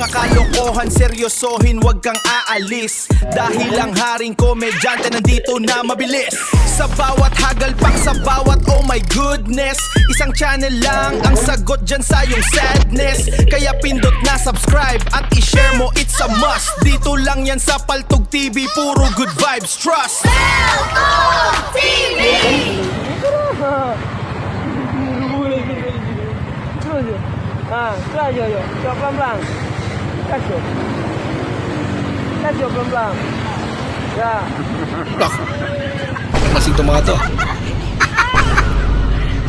mga kalokohan, seryosohin, wag kang aalis. Dahil ang haring komedyante nandito na mabilis. Sa bawat hagalpak, sa bawat oh my goodness, isang channel lang ang sagot dyan sa iyong sadness. Kaya pindot na subscribe at i-share mo, it's a must. Dito lang yan sa Paltog TV, puro good vibes, trust. Paltog TV! Yo, pelan-pelan. Kasih. Kasih pelan-pelan. Ya. Masing itong mga to.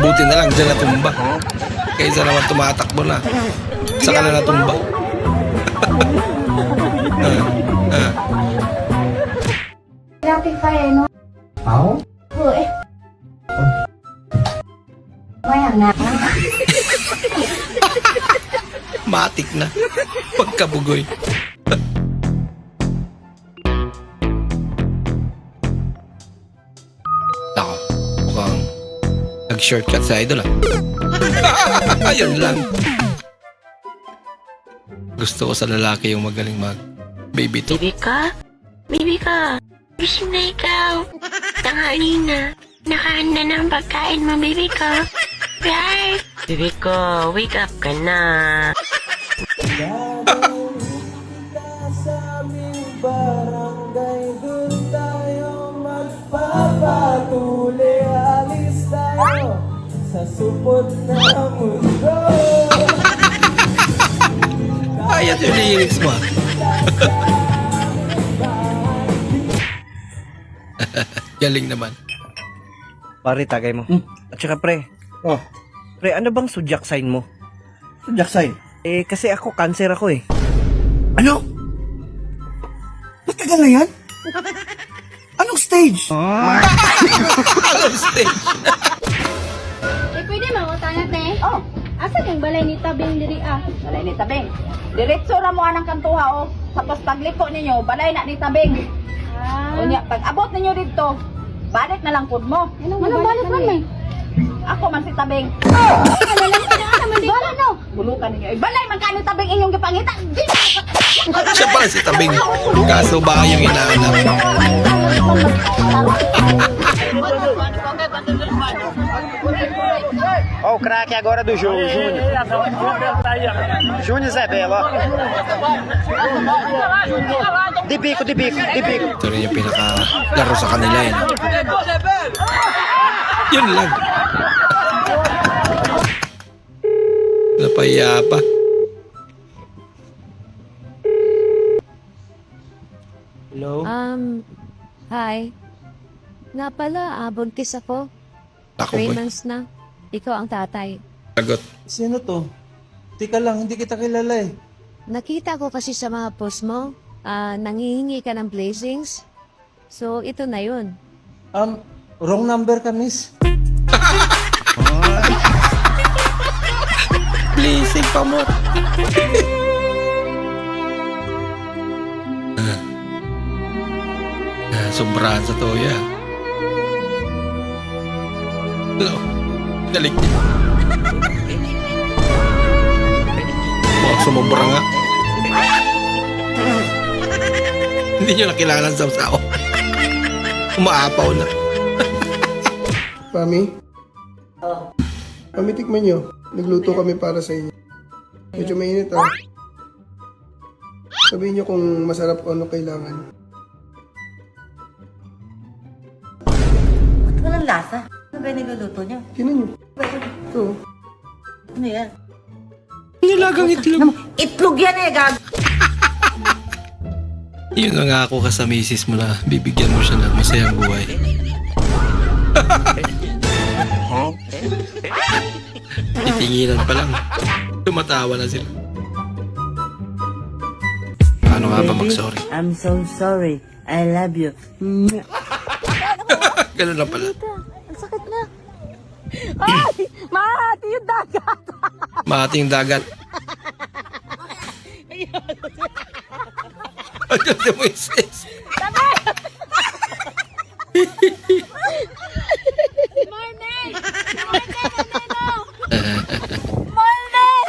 Buti na lang dyan natumba. Kaysa naman tumatakbo na. Saka na natumba. Grabe pa eh, no? Mau? Uy. Mayang na. Matik na. Pagkabugoy. Ako, mukhang nag-shortcut sa idol ah. Ayun lang. Gusto ko sa lalaki yung magaling mag-baby to. Baby ka? Baby ka? Gising na ikaw. Tanghali na. Nakahanda na ang pagkain mo, baby ko. Right? Baby ko, wake up ka na. Sa supot na mundo. Ayat yung lyrics mo. Galing naman. Pare, tagay mo. At saka pre, Oh, pre, ano bang zodiac sign mo? zodiac sign. Eh, kasi ako, cancer ako eh. Ano? Matagal na yan? Anong stage? Eh, pwede mawatanyat na eh. Oh, asa kang balay ni Tabing diri ah? Balay ni Tabing. Diretso ra mo anang kantuha o. Tapos pagliko ninyo, balay na ni Tabing. Ah. Unya, pag abot ninyo dito, balik na lang pud mo. Anong balik man eh? Ako man si Tabing. Ano lang ka naman dito? Bala no? Bulukan ninyo. Eh, balay man kano Tabing inyong gipangitan. Siya pala si Tabing. Kaso baka yung inaanap. Ó, o craque agora do jogo, Júnior. Júnior Zé Bela. De bico, de bico, de bico. Ito rin yung pinaka-laro sa kanila yun. Yun lang. Napaya pa. Hello? Hi. Nga pala, buntis ako. Ako 3 boy. months na. Ikaw ang tatay. Sagot. Sino to? Tika lang, hindi kita kilala eh. Nakita ko kasi sa mga post mo, nangihingi ka ng blessings. So, ito na yun. Wrong number ka, miss. Blessing pa mo. Sobrahan sa toya. Hello. Galing niya. Mukhang sumobra nga. Hindi nyo nakilala sa sao. Umaapaw na. Mami? Mami, tikman nyo. Nagluto kami para sa inyo. Medyo mainit ah. Sabihin nyo kung masarap o ano kailangan. Walang lasa. Ano ba yung nagluluto niyo? Tinan nyo. Ito. Ano yan? Nilagang itlog. Itlog yan eh, gag. Yun ang ako ka sa misis mo na bibigyan mo siya ng masayang buhay. Titinginan pa lang. Tumatawa na sila. Paano nga ba mag-sorry? I'm so sorry. I love you. Ganun lang pala. Ang sakit na. Ay! Mahati yung dagat! Mahating dagat. Ayun si Moises. Morning! Morning!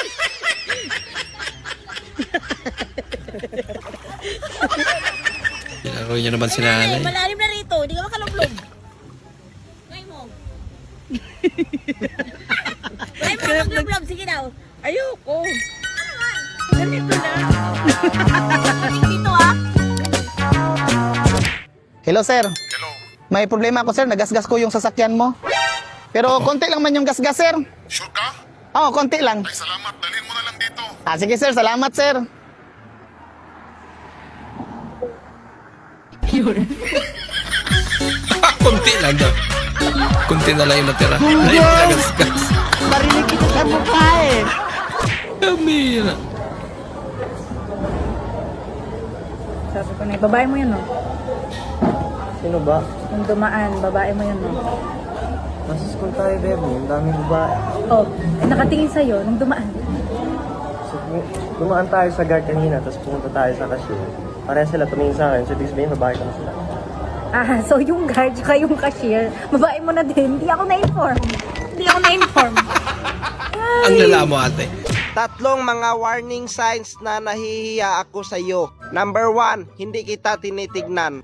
Laro niyo naman si nanay. Malalim na rito, hindi ka makalumlum. Ngay mo. Ngay mo, maglumlum, sige daw. Ayoko. Ano man? Ganito na. Dito ah. Hello, sir. Hello. May problema ako, sir. Nagasgas ko yung sasakyan mo. Pero konti lang man yung gasgas, sir. Sure ka? Oo, konti lang. Ay, salamat. Dalhin mo na lang dito. Sige, sir. Salamat, sir. Kunti lang daw. Kunti na lang yung natira. Ay, nagasgas. Narinig kita sa mukha eh. Kamira. Sabi ko na, babae mo yun, no? Sino ba? Yung dumaan, babae mo yun, no? Nasa school tayo, Bebo. Ang daming babae. Oh, nakatingin sa'yo, nung dumaan. So, dumaan tayo sa guard kanina, tapos pumunta tayo sa cashier. Pareha sila tumingin sa akin. So, ibig sabihin, babae ka na sila. Ah, so yung guard, tsaka yung cashier, babae mo na din. Hindi ako na-inform. Ang lala mo, ate. Tatlong mga warning signs na nahihiya ako sa iyo. Number 1, hindi kita tinitignan.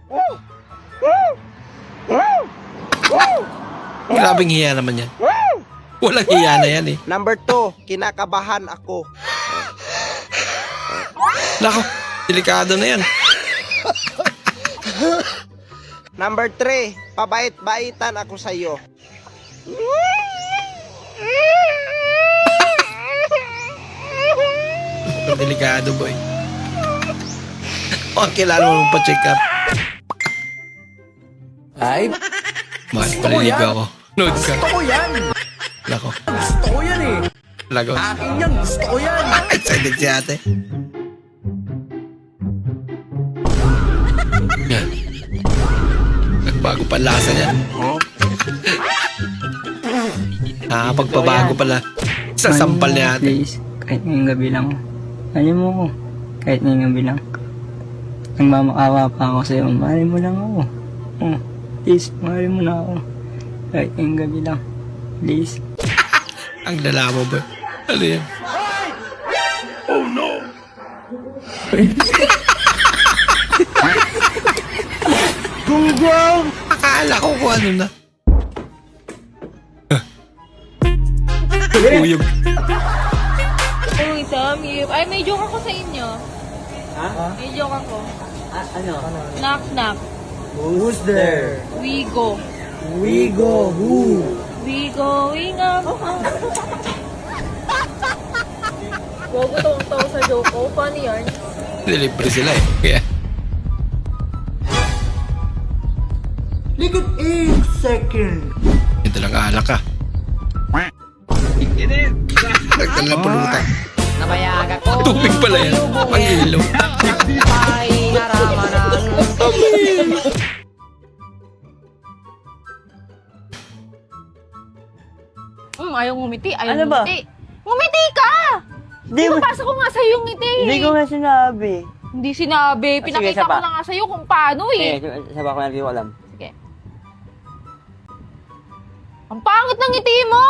Grabing hiya naman yan. Walang hiya na yan eh. Number 2, kinakabahan ako. Nako, delikado na yan. Number 3, pabait-baitan ako sa iyo. Delikado, boy. Kilala mo pa-check up. Ay, Mahal, palilig ako. Nood ka. Gusto ko yan! Nako, Gusto ko yan eh! lagot. Akin yan! Gusto ko yan! Excited si ate. Yan. Nagbago pa ang lasa niya. Pagpabago pala. Sa sampal ni ate. Please, kahit ngayong gabi lang. Alam mo ko, kahit ngayong gabi lang. Nagmamakaawa pa ako sa'yo. Mahalin mo lang ako. Oh, please, mahalin mo na ako. Kahit ngayong gabi lang. Please. Ang lala mo ba? Ano yan? Gunggong! Akala ko kung ano na. Uyog. Uy, Samir. Ay, may joke ako sa inyo. Ha? May joke ako. Ano? Knock, knock. Who's there? We go. We go. Who? We going up. Huwag ko tawang sa joke ko. Paano yan? Delivery sila eh. Kaya. Likod 8 second. Ito lang alak ka. Nagdala na pulutan. Nabayag ako. Tubig pala yan. Pang-ilo. Ay, naramanan. Ayaw ngumiti. Ayaw Ano ba? ngumiti. Ngumiti ka! Di mo, Pinapasa ko nga sa'yo yung ngiti. hindi ko nga sinabi. Hindi sinabi. Sige, Pinakita isa ko pa. na nga sa'yo kung paano eh. Sabi ko na, hindi ko alam. Sige. Ang pangit ng ngiti mo!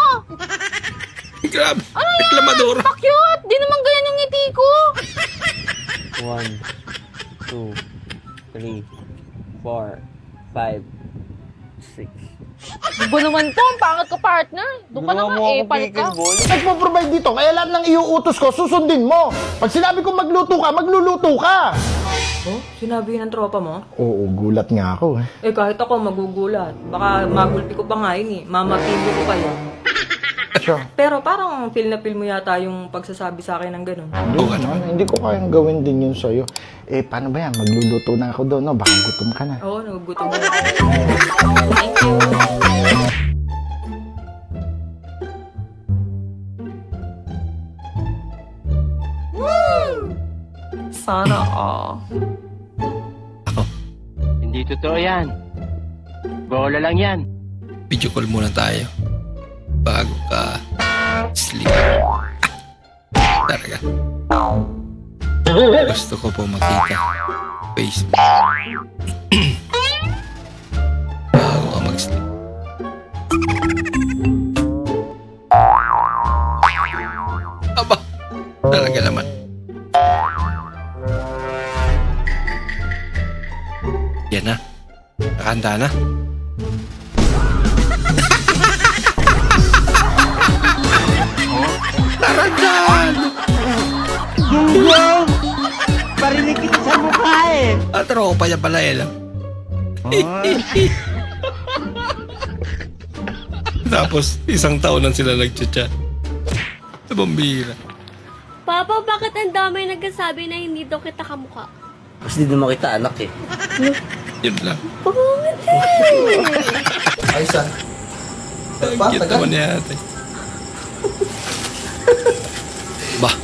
Grabe. Reklamador. Pa-cute! Di naman ganyan yung ngiti ko. 1, 2, 3, 4, 5, 6. Di ba naman to? Ang pangit ka, partner. Doon ka na nga eh. Palit ka. Nagpo-provide dito, kaya lahat ng iuutos ko, susundin mo. Pag sinabi ko magluto ka, magluluto ka. Oh, sinabi ng tropa mo? Oo, gulat nga ako eh. Eh kahit ako magugulat. Baka magulpi ko pa nga yun eh. Mamatibo ko kayo. Sure. Pero parang feel na feel mo yata yung pagsasabi sa akin ng ganun. Hindi ko kayang gawin din yun sa'yo. Eh, paano ba yan? Magluluto na ako doon, no? Baka gutom ka na. Oo, nagugutom na ako. Thank you. Sana all. Hindi totoo yan. Bola lang yan. Video call muna tayo. Bago ka sleep. Talaga. Gusto ko po makita. Facebook. Bago ka mag-sleep. Aba, talaga naman. Yan na. Nakahanda na. Tarandan! Wow! Parinig kita sa mukha eh. Tropa niya pala eh lang. Tapos, isang taon lang sila nag-chat. Bambira. Papa, bakit ang dami nagkasabi na hindi daw kita kamukha? Kasi di naman kita anak eh. Yun lang. Ay, son. Ang cute naman niya ate. Bah.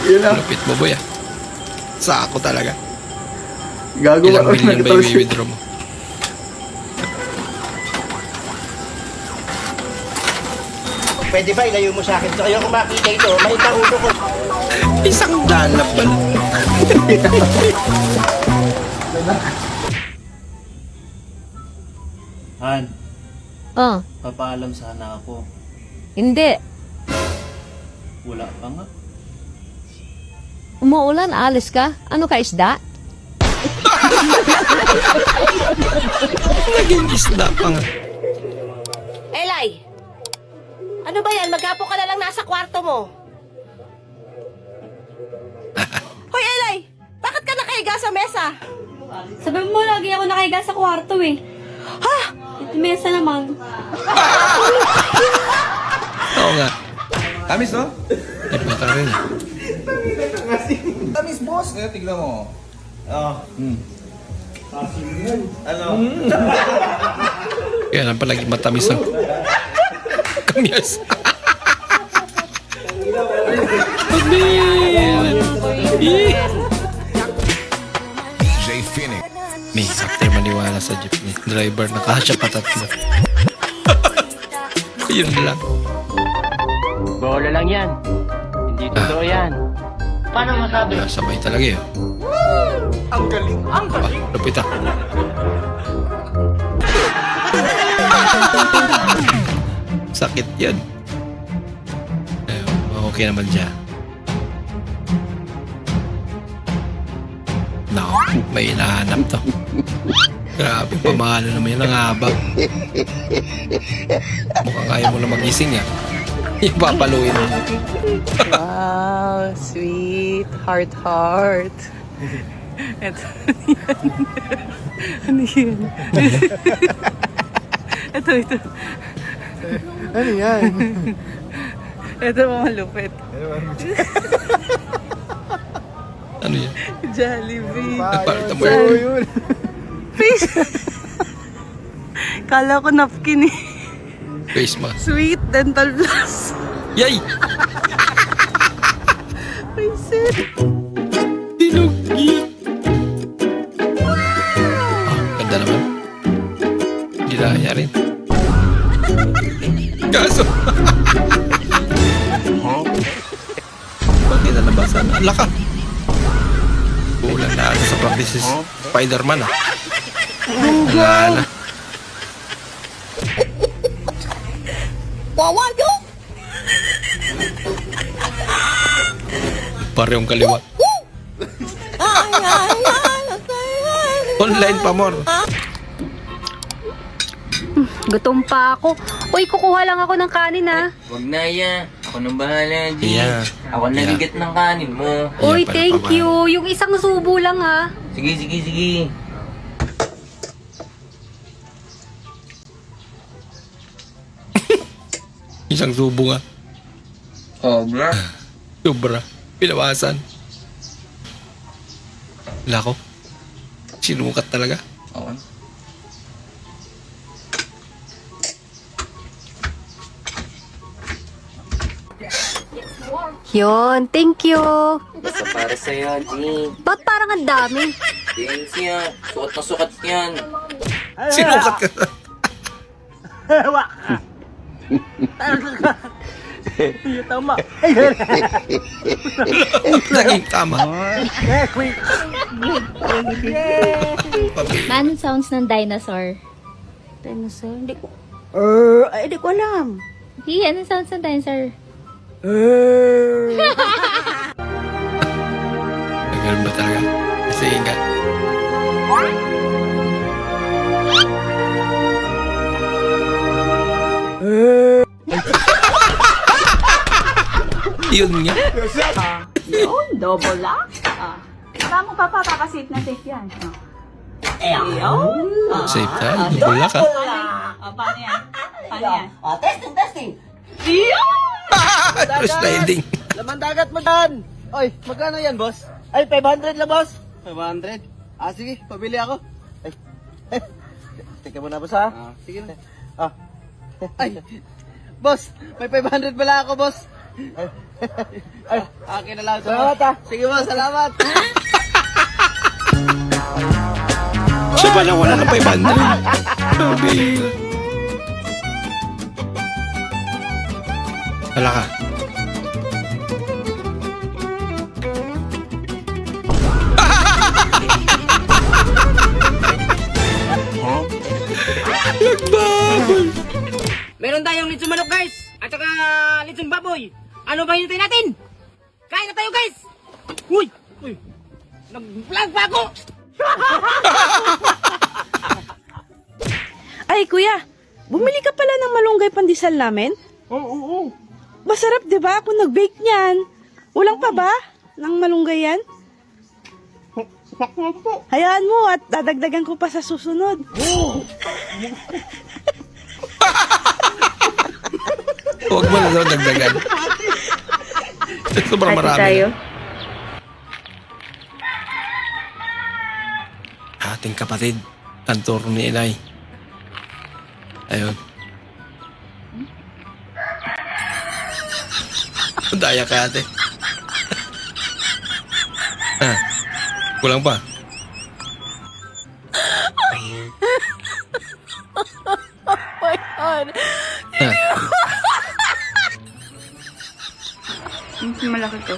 Lupit mo boy ah. Sako talaga. Ilang million ba yung withdraw mo? Pwede ba ilayo mo sa akin? So, ayoko makita ito. May naulo ko. Isang dalap pala. Han, Oh, papaalam sana ako. hindi. Wala pa nga. Umuulan, alis ka? Ano ka, isda? Naging isda pa nga. Elay! Ano ba yan? Maghapo ka na lang nasa kwarto mo. Hoy, Elay! Bakit ka nakahiga sa mesa? Sabi mo, lagi ako nakahiga sa kwarto eh. Ha? Ito mesa naman. Oo nga. Tamis, no? Iba ka rin. Tamis, boss. Kaya tignan mo. Kaya lang palagi matamis ang kamyas. DJ Phoenix. May after maniwala sa jeepney. Driver nakasya patatlo. Yun lang. Bola lang yan. Hindi totoo yan. Paano masabi? Sabay talaga yun. Ang galing. Ang galing. Lupit ah. Sakit yan. Okay naman siya. No, may hinahanap to. Grabe, pamahalo naman yun ang haba. Mukhang kaya mo na magising yan. Ipapaluin mo. Wow, sweet. Heart. Ito. Ano yan? Ito. Ano yan? Ito mga lupit. Ano yan? Jollibee. Nagpakita mo yun. Face. Kala ko napkin eh. Face mask. Sweet Dental Plus. Yay! Vincent. Dinugi! Ganda naman. Hindi na kaya rin. Kaso. Bakit nalabasan? Ang laka. Kulang na ako sa practice Spider-Man ah. Wala na. Wawayo! Parehong kaliwa. Online pa more. Gutom pa ako. Uy, kukuha lang ako ng kanin ha. Huwag na yan. Ako nang bahala, G. Yeah. Ako nagigat ng kanin mo. Uy, Ayan, thank pala, you. Yung isang subo lang ha. Sige. Isang subo nga. Obra. Sobra. Pinawasan. Lako. Sinukat talaga. Oo. Yun, thank you. Basta para sa'yo, G. Ba't parang ang dami? Thanks yan. Sukat na sukat yan. Sinukat ka. Tama. Naging tama. Anong sounds ng dinosaur? Dinosaur? Hindi ko. Hindi ko alam. Hey, anong sounds ng dinosaur? Ganun ba talaga? Kasi nga. Yun nga. Yun, double lock. Saan mo papapakasit na safe yan? Ayun. Safe tayo. Double lock, ha? Paano yan? Paano yan? Testing. True sliding. Laman dagat mo dyan. Oy, magkano yan, boss? Ay, 500 lang, boss. 500? Ah, sige, pabili ako. Ay, teka mo na, boss, ha? Sige na. Ay, boss, may 500 pala ako, boss. Ay, akin na lang. Salamat, ha? Sige, boss, salamat. Siya pala wala ng 500. Sabi. Wala ka. Nagbabol. Meron tayong litson manok, guys. At saka litson baboy. Ano ba hinintay natin? Kain na tayo, guys. Uy. Nag-vlog pa ako. Ay, kuya, bumili ka pala ng malunggay pandesal namin? Oo. Masarap, di ba? Ako nag-bake niyan. Walang pa ba ng malunggay yan? Hayaan mo at dadagdagan ko pa sa susunod. Huwag mo na daw dagdagan. Sobrang marami. Tayo. Ating kapatid, ang turo ni Inay. Ayun. Daya ka, ate. Kulang pa. Oh my God. Mas malaki to.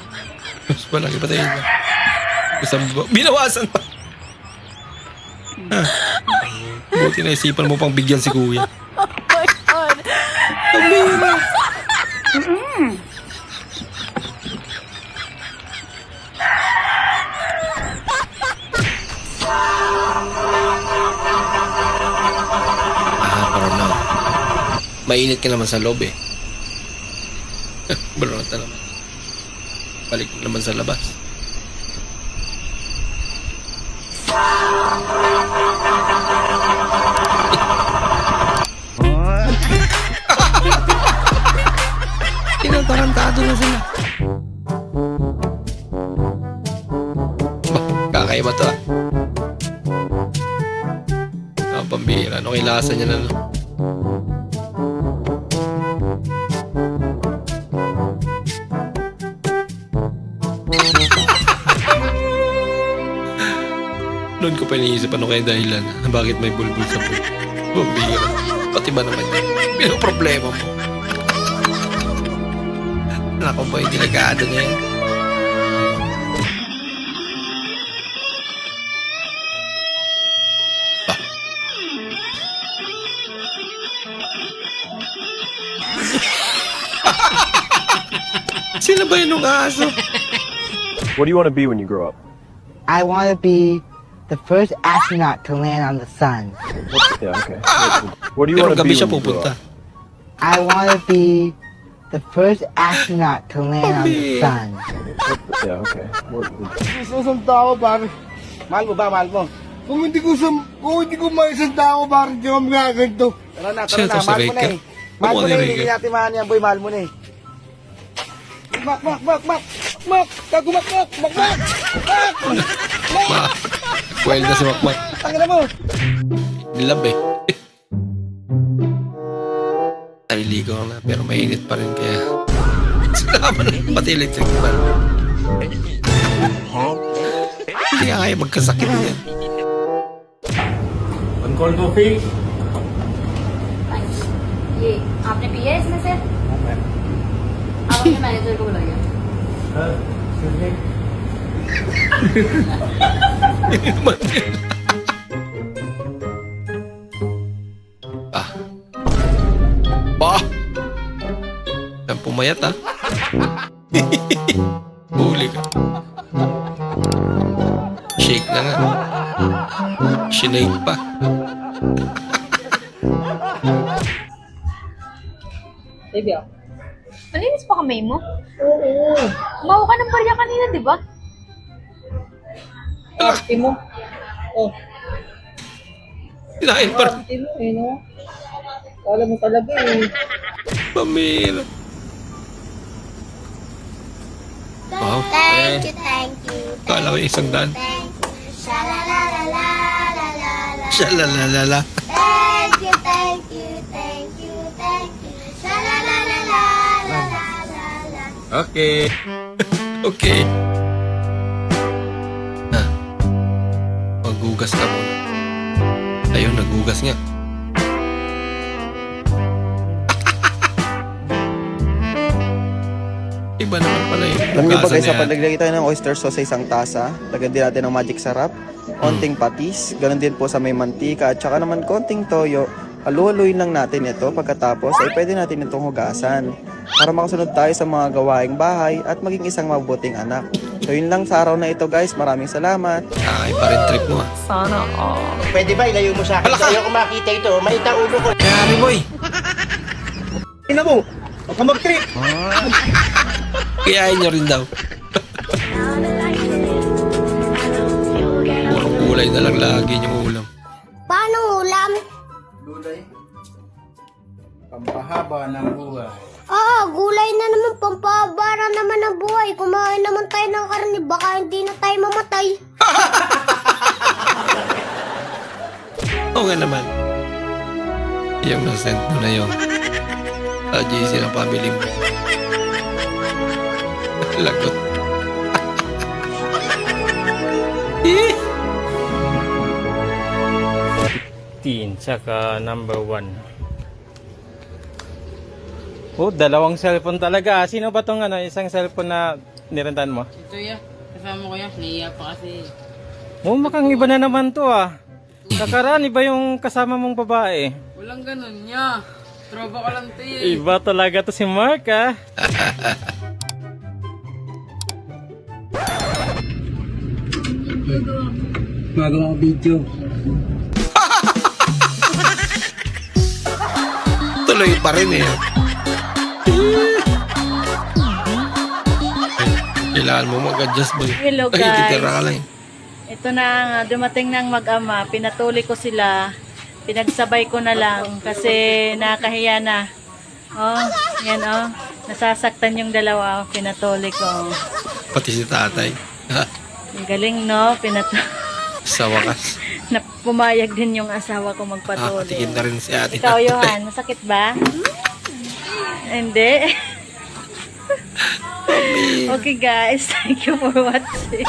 Mas malaki pa tayo. Binawasan pa. Buti na isipan mo pang bigyan si kuya. Oh my God. Pero no. Mainit ka naman sa loob eh. Balot na naman. Balik naman sa labas. Tinatarantado na sila. Kakaiba to ah. Pambira. Ano kilasa niya na no? Noon ko pa iniisip ano kaya dahilan bakit may bulbul sa puwet. Pambira. Pati ba naman yan? Pero problema mo. Anak ko ba yung delikado niya yan? Sino ba yun ng aso? What do you want to be when you grow up? I want to be the first astronaut to land on the sun. Yeah, okay. What do you want to be when you grow up? I want to be the first astronaut to land on the sun. Yeah, okay. Isang tao, pare. Mahal mo ba? Mahal mo? Kung hindi ko maisang tao, pare, hindi ko magaganto. Tara na. Mahal mo na eh. Mahal mo na eh. Hindi natin mahal yan, boy. Mahal mo na eh. Mak! Gago mak! Well na si Makmak. Tangin na mo! Nilab eh. Naliligo na pero mainit pa rin kaya salaman pati electric fan. Hindi nga kaya magkasakit yan. Uncalled coffee? ये आपने पिया है इसमें से? आप अपने मैनेजर को बुलाइए। Ang pumayat ah. Huli ka. Shake na nga. Sinake pa. Baby, malinis pa kamay mo? Oo. Umawa ka ng barya kanina, di ba? Arte mo. Oh. Kinain pa rin. Arte mo, no? Kala mo talaga eh. Pamira. Wow. Thank you, thank you. Kala ko 100. Sha-la-la-la-la-la-la-la. Shalalalala. Thank you, thank you, thank you, thank you. Sha-la-la-la-la-la-la-la. Okay. Okay. Maghugas ka muna. Ayun, naghugas nga. Iba naman pala yun. Alam niyo ba guys, sa paglagay tayo ng oyster sauce sa isang tasa, lagyan din natin ng magic sarap, konting patis, ganun din po sa may mantika, at saka naman konting toyo. Halu-haluin lang natin ito, pagkatapos ay pwede natin itong hugasan para makasunod tayo sa mga gawaing bahay at maging isang mabuting anak. So yun lang sa araw na ito guys, maraming salamat. Ay, pa rin trip mo ah. Sana Pwede ba ilayo mo sa akin? Ayoko makita ito, maita ulo ko. Kaya boy. Ina mo, huwag ka mag-trip. Kayain nyo rin daw. Puro kulay na lang lagi yung ulam. Paano ulam? Gulay. Pampahaba ng buhay. Gulay na naman, pampabara naman ang buhay. Kumain naman tayo ng karne, baka hindi na tayo mamatay. Oo nga naman. Yung nasend mo na yung GC ng family mo. Lagot. Tsaka number 1. Oh, dalawang cellphone talaga. Sino ba tong isang cellphone na nirentan mo? Ito ya, kasama ko yan. Naiya pa kasi. Oh, makang iba na naman to ah. Nakaraan, iba yung kasama mong babae. Walang ganun niya. Tropa ko lang to eh. Iba talaga to si Mark ah. Magawa ko video. Tuloy pa rin eh. Kailangan mo mag-adjust boy. Hello, Ay, guys. titira ka lang. Ito na nga, dumating ng mag-ama, pinatuli ko sila, pinagsabay ko na lang kasi nakahiya na. Oh, yan oh, nasasaktan yung dalawa, pinatuli ko. Pati si tatay. Ang galing no, Sa wakas. na pumayag din yung asawa ko magpatuli. Patikin na rin si ate. Ikaw, Johan, masakit ba? Hindi. Okay guys, thank you for watching.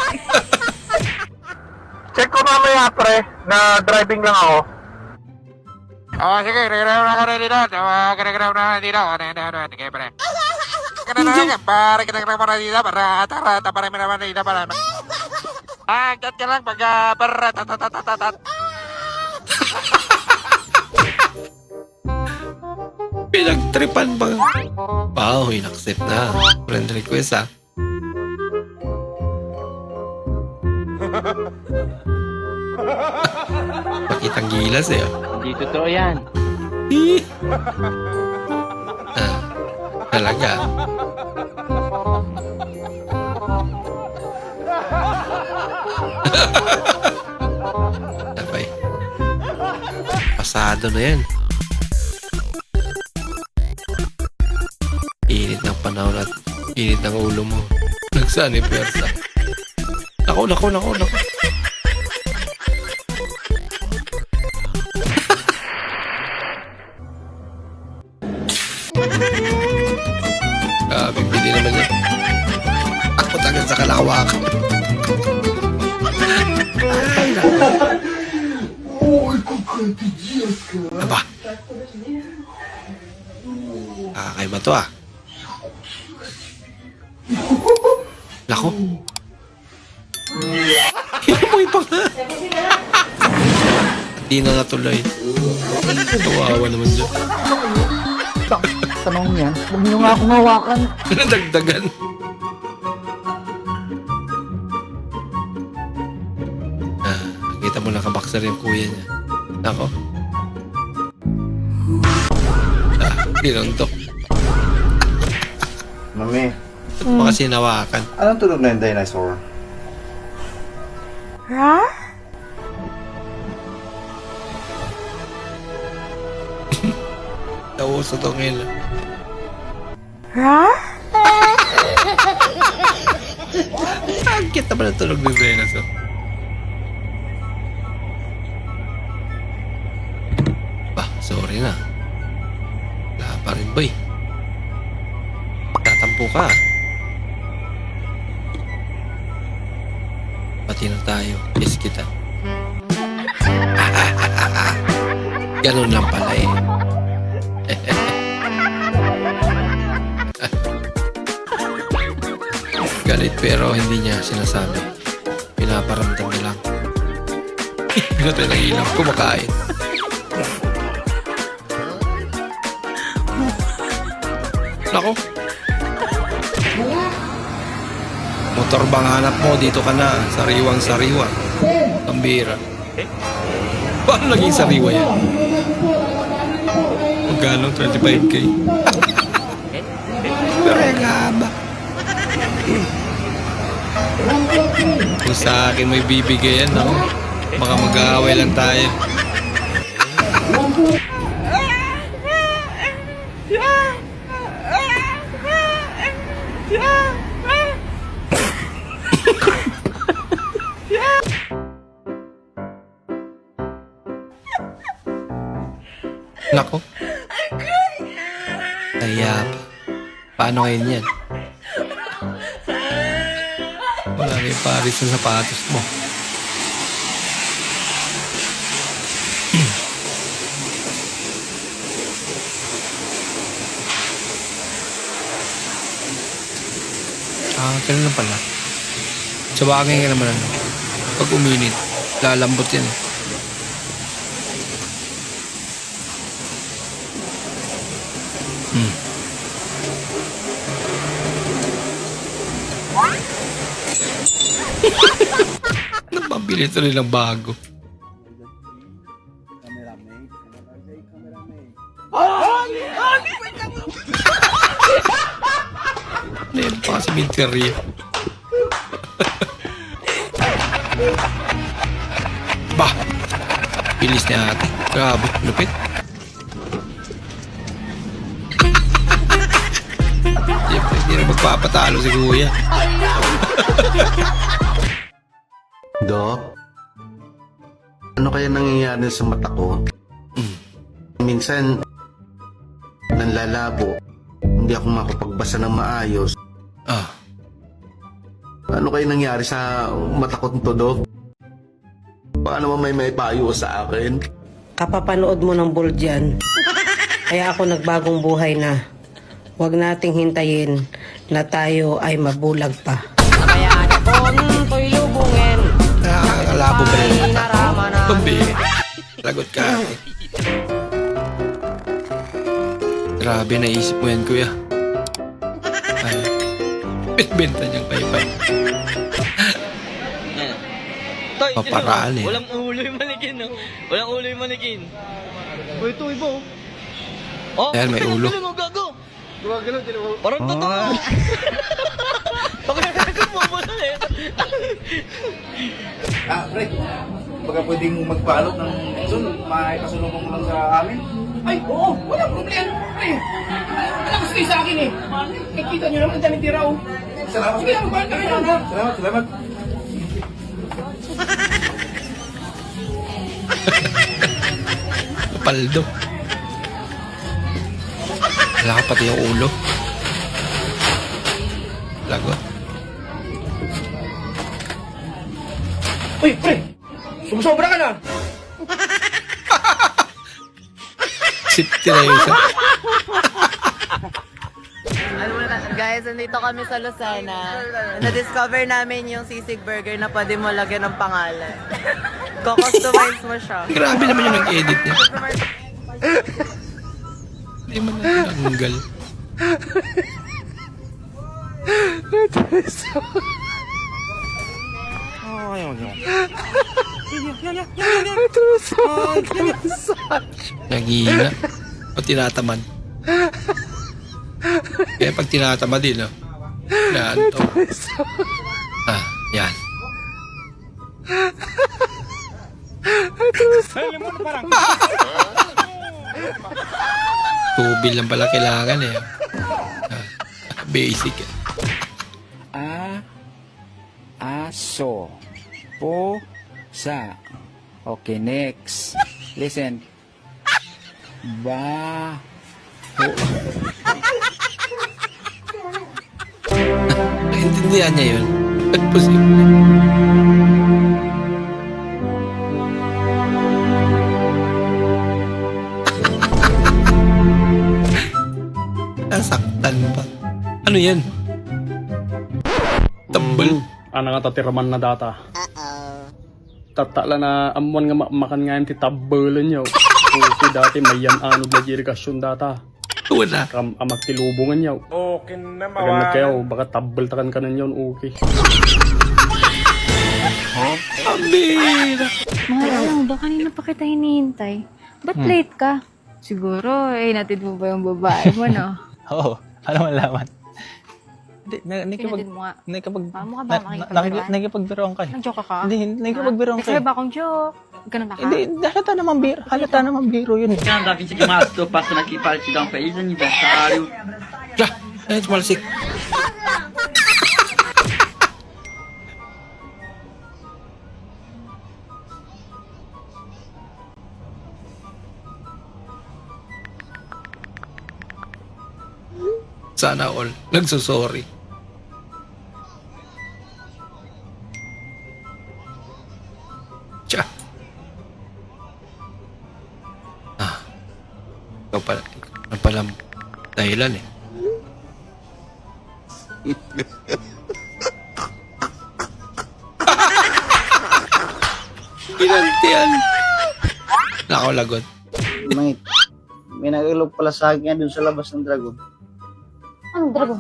Check ko mamaya pre, na driving lang ako. Sige, regrab na ako rin dito. Regrab na dito. Sige, pre. Para kita na dito. Para taparin mo naman dito. Agad ka lang pag tatat. Pinagtripan ba? Wow, in-accept na. Friend request ah. Pakitang gilas eh. Hindi totoo yan. Talaga. Sabay. Pasado na yan. Init ng panahon at init ng ulo mo. Nagsaan ni Persa. Nako. Bibili naman yan. Ako tagad sa kalawak. Aba. Kakaiba to ah. Nako. Hinamoy pa nga. Di na natuloy. Kawawa naman dyan. Tanong yan, huwag niyo nga akong hawakan. Nadagdagan. Kita Kita mo nakabakser yung kuya niya. Nako. Kinuntok. Mami, Ba't mo kasi nawakan? anong tunog na yung dinosaur? Nauso to ngayon. Ang cute naman ang tunog ng dinosaur. Bah, sorry na. Wala pa rin boy. Tatampo ka. Pati na tayo. Kiss kita. Ganun lang pala eh. Galit pero hindi niya sinasabi. Pinaparamdam niya lang. Pinatay ng ilaw. Kumakain. Nako. Motor bang hanap mo? Dito ka na. Sariwang sariwa. Pambira. Paano naging sariwa yan? Magkano? 25k? Pero nga ba? Kung sa akin may bibigay yan, no? Baka mag-aaway lang tayo. Nako. Kaya paano ngayon yan? Wala na yung paris sa sapatos mo. Ganun lang pala. Sa bagay nga naman ano. Pag uminit, lalambot yan. Napabili tuloy ng bago. Ano yun pa si Minteria? Bah! Bilis niya ate. Grabe, lupit. Hindi na magpapatalo si kuya. Dok, ano kaya nangyayari sa mata ko? Minsan, nanlalabo. Hindi ako makapagbasa ng maayos. Ano kaya nangyari sa mata ko nito, Dok? Paano ba may payo sa akin? Kapapanood mo ng bull dyan. Kaya ako nagbagong buhay na. Huwag nating hintayin na tayo ay mabulag pa. Kaya ako'y lubungin. Nakakalabo ba yung mata? Pambi. Lagot ka. Grabe, naisip mo yan, kuya. Ay, benta niyang paypay. Paparaan eh. Walang ulo yung manikin, no? Walang ulo yung manikin. O, ito, iba, oh. Oh, ayan, may ulo. Gago. Gumagalaw, din mo. Parang totoo. Pagkakagod mo mo na eh. Pre, baka pwedeng magpaalok ng Exxon, maikasulubong mo lang sa amin? Ay, oo, walang problema. Pre, malakas kayo sa akin eh. Nakikita nyo naman, ang daming tira oh. Salamat. Sige, magpahal ka kayo. Salamat. Paldo. Wala ka pati yung ulo. Lagot. Uy, pre, sumusobra ka na. Sipti na yung isa. Guys, nandito kami sa Lucena. Na-discover namin yung sisig burger na pwede mo lagyan ng pangalan. Kukustomize mo siya. Grabe naman yung nag-edit niya. Hindi mo na tinanggal. Oh, ayaw nyo. Nagihina. O tinatamad. Kaya pag tinatamad din, no? Yan to. Yan. Tubil lang pala kailangan eh. Basic eh. Aso. Pusa. Okay, next. Listen. Naintindihan niya yun. Posible. Nasaktan pa. Ano yan? Tambal. Ano nga tatiraman na data? Tatala na amuan nga makan nga yung titabbalan nyo. Kasi dati may yan anod na irrigasyon data. Wala. Amak tilubungan nyo. Okay na Pagano kayo, baka tabbal-takan ka na yun, okay. Amira! Mahal, ba kanina pa kita hinihintay? Ba't late ka? Siguro, natid mo ba yung babae mo, no? Oo, alam mo laman. Hindi, Pinatid mo nga. Mukha ba nakikipagbiroan ka. Nag-joke ka? Hindi, nakikipagbiroan ka. Kasi ba akong joke? Ganun ba ka? Hindi, halata naman biro yun. Anda 25 março, tô passando aqui para te dar um feliz aniversário. Ya, itu malsik. Sana all nagsusorry. Tja. Ikaw pala dahilan eh. Pinantian. Nako lagot. Mate, may nag-ilog pala sa akin yan dun sa labas ng dragon. Anong dragon?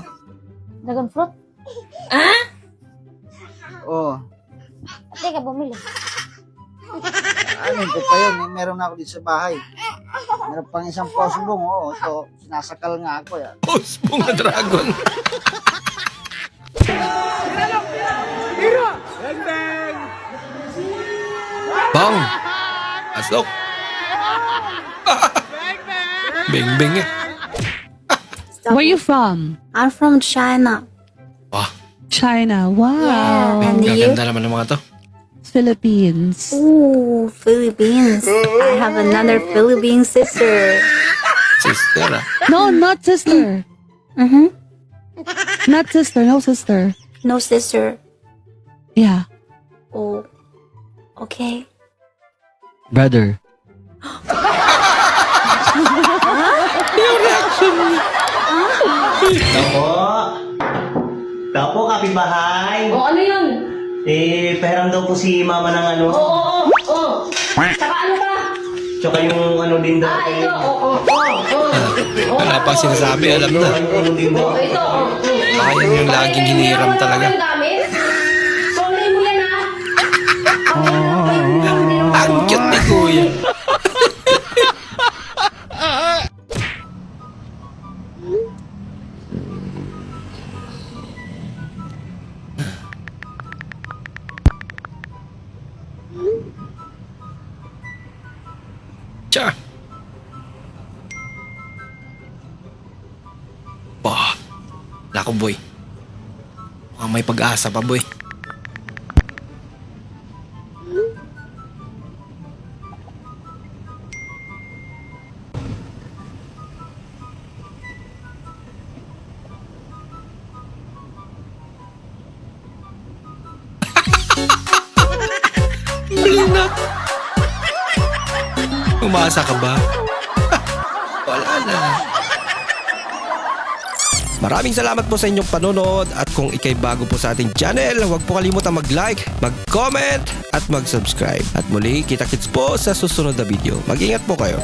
Dragon fruit? Oo. Teka, bumili. Ano ko pa yun, meron na ako dito sa bahay. Meron pang isang posbong, oo. Ito, sinasakal nga ako. Yan. Posbong na dragon. Bang! Asok! Beng-beng eh. Where you from? I'm from China. Wah. China. Wow. Yeah, and you? Gaganda naman ng mga to. Philippines. Ooh, Philippines. I have another Philippine sister. Sister ah. No, not sister. Mm-hmm. Not sister. No sister. No sister. Yeah. Oh, okay. Brother. Yung reaction niya. Tapo, kapitbahay. ano yun? Pahiram daw po si mama ng ano. Oo. Saka ano ka? Tsaka yung ano din daw. Wala pa sinasabi, alam na. Ito, Ayan yung laging hiniram talaga. Sorry mo yan, ha? Ang cute ni Kuya. Tja. Bah. Nako boy. Mukhang may pag-asa pa boy. Blinak. Umasa ka ba? Wala na. Maraming salamat po sa inyong panonood at kung ikay bago po sa ating channel, huwag po kalimutan mag-like, mag-comment at mag-subscribe. At muli, kita-kits po sa susunod na video. Mag-ingat po kayo.